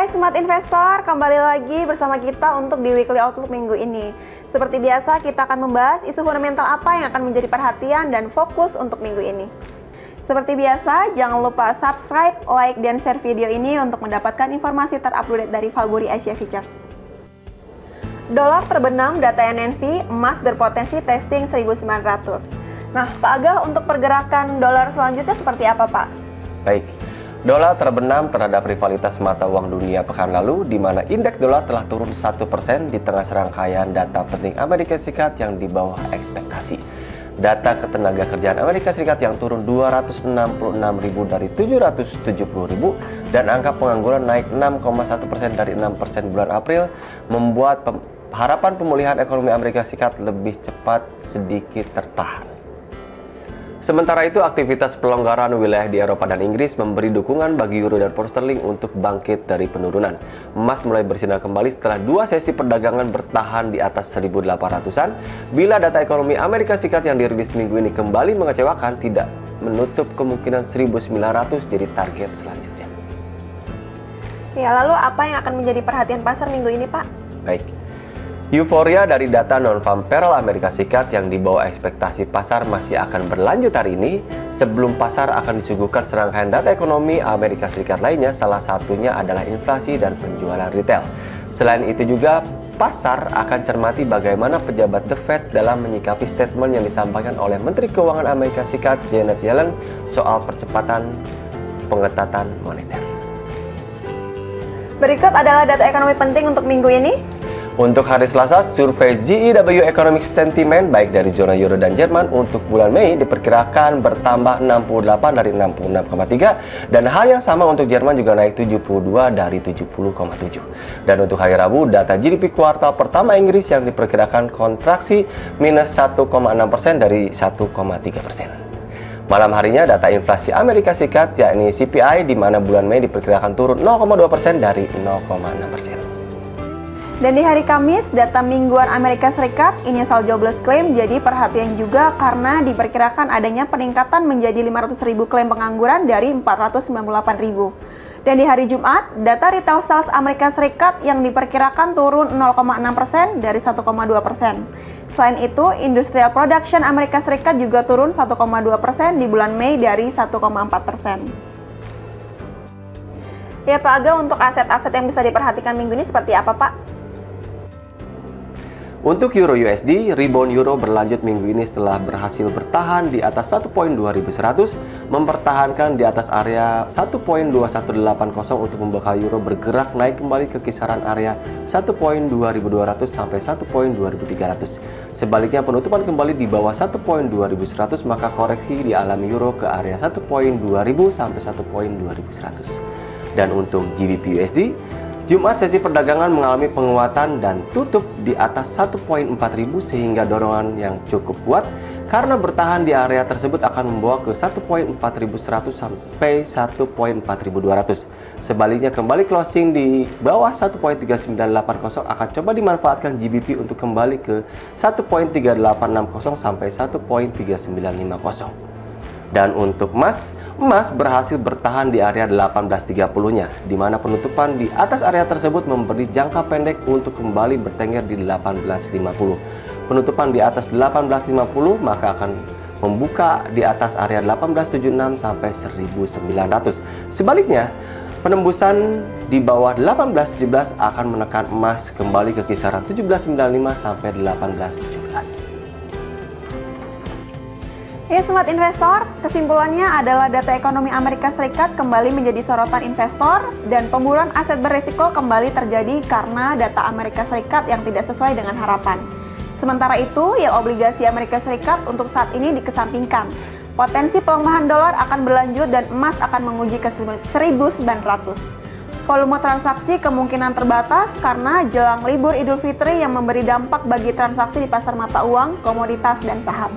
Hai Smart Investor, kembali lagi bersama kita untuk di Weekly Outlook minggu ini. Seperti biasa, kita akan membahas isu fundamental apa yang akan menjadi perhatian dan fokus untuk minggu ini. Seperti biasa, jangan lupa subscribe, like, dan share video ini untuk mendapatkan informasi terupdate dari Valbury Asia Futures. Dolar terbenam data NNV, emas berpotensi testing 1.900. Nah, Pak Agah, untuk pergerakan dolar selanjutnya seperti apa, Pak? Baik, dolar terbenam terhadap rivalitas mata uang dunia pekan lalu, di mana indeks dolar telah turun 1% di tengah serangkaian data penting Amerika Serikat yang di bawah ekspektasi. Data ketenaga kerjaan Amerika Serikat yang turun 266.000 dari 770.000 dan angka pengangguran naik 6,1% dari 6% bulan April membuat harapan pemulihan ekonomi Amerika Serikat lebih cepat sedikit tertahan. Sementara itu, aktivitas pelonggaran wilayah di Eropa dan Inggris memberi dukungan bagi euro dan pound sterling untuk bangkit dari penurunan. Emas mulai bersinar kembali setelah dua sesi perdagangan bertahan di atas 1.800-an. Bila data ekonomi Amerika Serikat yang dirilis minggu ini kembali mengecewakan, tidak menutup kemungkinan 1.900 jadi target selanjutnya. Ya, lalu apa yang akan menjadi perhatian pasar minggu ini, Pak? Baik. Euforia dari data non-farm payroll Amerika Serikat yang di bawah ekspektasi pasar masih akan berlanjut hari ini sebelum pasar akan disuguhkan serangkaian data ekonomi Amerika Serikat lainnya, salah satunya adalah inflasi dan penjualan retail. Selain itu juga, pasar akan cermati bagaimana pejabat The Fed dalam menyikapi statement yang disampaikan oleh Menteri Keuangan Amerika Serikat Janet Yellen soal percepatan pengetatan moneter. Berikut adalah data ekonomi penting untuk minggu ini. Untuk hari Selasa, survei ZEW Economic Sentiment baik dari zona Euro dan Jerman untuk bulan Mei diperkirakan bertambah 68 dari 66,3 dan hal yang sama untuk Jerman juga naik 72 dari 70,7. Dan untuk hari Rabu, data GDP kuartal pertama Inggris yang diperkirakan kontraksi minus 1,6% dari 1,3%. Malam harinya data inflasi Amerika Serikat yakni CPI di mana bulan Mei diperkirakan turun 0,2% dari 0,6%. Dan di hari Kamis, data mingguan Amerika Serikat, initial jobless claim jadi perhatian juga karena diperkirakan adanya peningkatan menjadi 500.000 klaim pengangguran dari 498.000. Dan di hari Jumat, data retail sales Amerika Serikat yang diperkirakan turun 0,6% dari 1,2%. Selain itu, industrial production Amerika Serikat juga turun 1,2% di bulan Mei dari 1,4%. Ya Pak Aga, untuk aset-aset yang bisa diperhatikan minggu ini seperti apa Pak? Untuk Euro USD, rebound Euro berlanjut minggu ini setelah berhasil bertahan di atas 1.2100, mempertahankan di atas area 1.2180 untuk membawa Euro bergerak naik kembali ke kisaran area 1.2200 sampai 1.2300. Sebaliknya, penutupan kembali di bawah 1.2100, maka koreksi dialami Euro ke area 1.2000 sampai 1.2100. Dan untuk GBP USD, Jumat sesi perdagangan mengalami penguatan dan tutup di atas 1.4000 sehingga dorongan yang cukup kuat karena bertahan di area tersebut akan membawa ke 1.4100 sampai 1.4200. Sebaliknya kembali closing di bawah 1.3980 akan coba dimanfaatkan GBP untuk kembali ke 1.3860 sampai 1.3950. Dan untuk emas berhasil bertahan di area 1830-nya, di mana penutupan di atas area tersebut memberi jangka pendek untuk kembali bertengger di 1850. Penutupan di atas 1850 maka akan membuka di atas area 1876 sampai 1900. Sebaliknya, penembusan di bawah 1817 akan menekan emas kembali ke kisaran 1795 sampai 1817. Ya Smart Investor, kesimpulannya adalah data ekonomi Amerika Serikat kembali menjadi sorotan investor dan pemburuan aset berisiko kembali terjadi karena data Amerika Serikat yang tidak sesuai dengan harapan. Sementara itu, yield obligasi Amerika Serikat untuk saat ini dikesampingkan. Potensi pelemahan dolar akan berlanjut dan emas akan menguji ke 1.900. Volume transaksi kemungkinan terbatas karena jelang libur Idul Fitri yang memberi dampak bagi transaksi di pasar mata uang, komoditas, dan saham.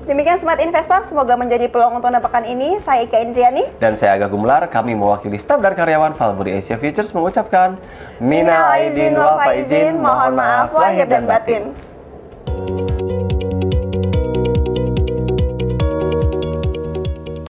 Demikian Smart Investor, semoga menjadi peluang untuk pekan ini. Saya Ika Indriani. Dan saya Agah Gumelar, kami mewakili staf dan karyawan Valbury Asia Futures mengucapkan Minal aidin wal faizin, mohon maaf lahir dan batin.